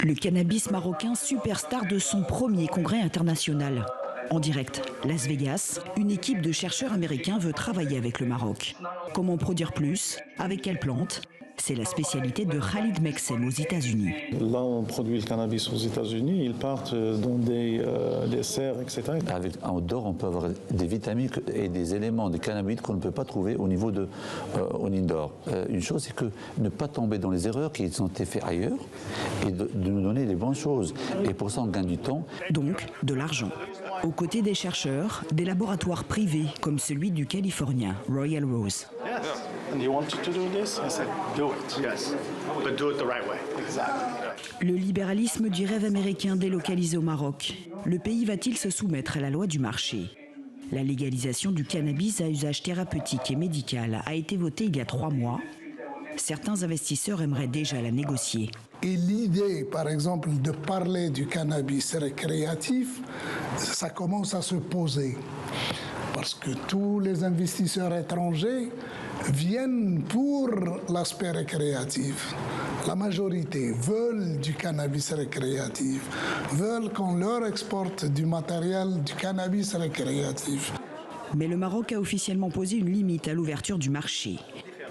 Le cannabis marocain superstar de son premier congrès international. En direct, Las Vegas, une équipe de chercheurs américains veut travailler avec le Maroc. Comment produire plus? Avec quelle plante? C'est la spécialité de Khalid Meksem aux États-Unis. Là, on produit le cannabis aux États-Unis, ils partent dans des serres, etc. Avec un odeur, on peut avoir des vitamines et des éléments de cannabinoïdes qu'on ne peut pas trouver au niveau de au indoor. Une chose, c'est que ne pas tomber dans les erreurs qui ont été faites ailleurs et de nous donner les bonnes choses. Et pour ça, on gagne du temps. Donc, de l'argent. Aux côtés des chercheurs, des laboratoires privés comme celui du Californien Royal Rose. Le libéralisme du rêve américain délocalisé au Maroc. Le pays va-t-il se soumettre à la loi du marché? La légalisation du cannabis à usage thérapeutique et médical a été votée il y a 3 mois. Certains investisseurs aimeraient déjà la négocier. Et l'idée, par exemple, de parler du cannabis récréatif, ça commence à se poser. Parce que tous les investisseurs étrangers viennent pour l'aspect récréatif. La majorité veulent du cannabis récréatif, veulent qu'on leur exporte du matériel du cannabis récréatif. Mais le Maroc a officiellement posé une limite à l'ouverture du marché.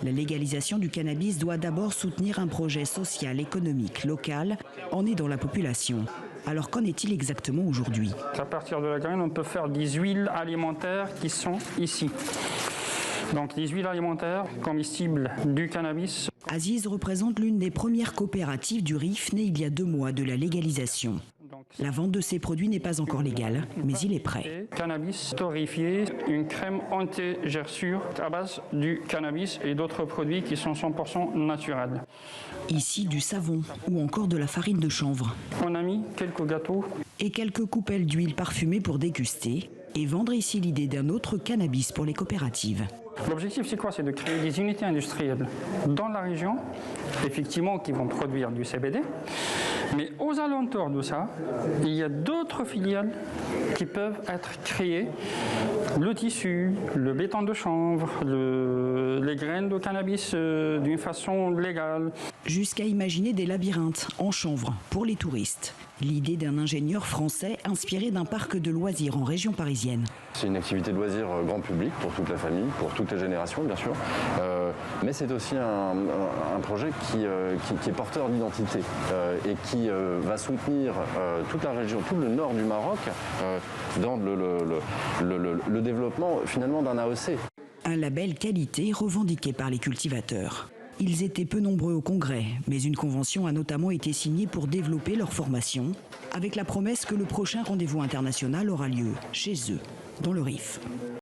La légalisation du cannabis doit d'abord soutenir un projet social, économique, local, en aidant la population. Alors qu'en est-il exactement aujourd'hui? À partir de la graine, on peut faire des huiles alimentaires qui sont ici. Donc des huiles alimentaires comestibles du cannabis. Aziz représente l'une des premières coopératives du Rif née il y a 2 mois de la légalisation. La vente de ces produits n'est pas encore légale, mais il est prêt. Cannabis torréfié, une crème anti-gerçure à base du cannabis et d'autres produits qui sont 100% naturels. Ici, du savon ou encore de la farine de chanvre. On a mis quelques gâteaux. Et quelques coupelles d'huile parfumée pour déguster et vendre ici l'idée d'un autre cannabis pour les coopératives. L'objectif, c'est quoi? C'est de créer des unités industrielles dans la région, effectivement, qui vont produire du CBD. Mais aux alentours de ça, il y a d'autres filiales qui peuvent être créées. Le tissu, le béton de chanvre, les graines de cannabis d'une façon légale. Jusqu'à imaginer des labyrinthes en chanvre pour les touristes. L'idée d'un ingénieur français inspiré d'un parc de loisirs en région parisienne. C'est une activité de loisirs grand public pour toute la famille, pour toutes les générations bien sûr. Mais c'est aussi un projet qui est porteur d'identité et qui va soutenir toute la région, tout le nord du Maroc dans le développement finalement d'un AOC. Un label qualité revendiqué par les cultivateurs. Ils étaient peu nombreux au congrès, mais une convention a notamment été signée pour développer leur formation, avec la promesse que le prochain rendez-vous international aura lieu chez eux, dans le Rif.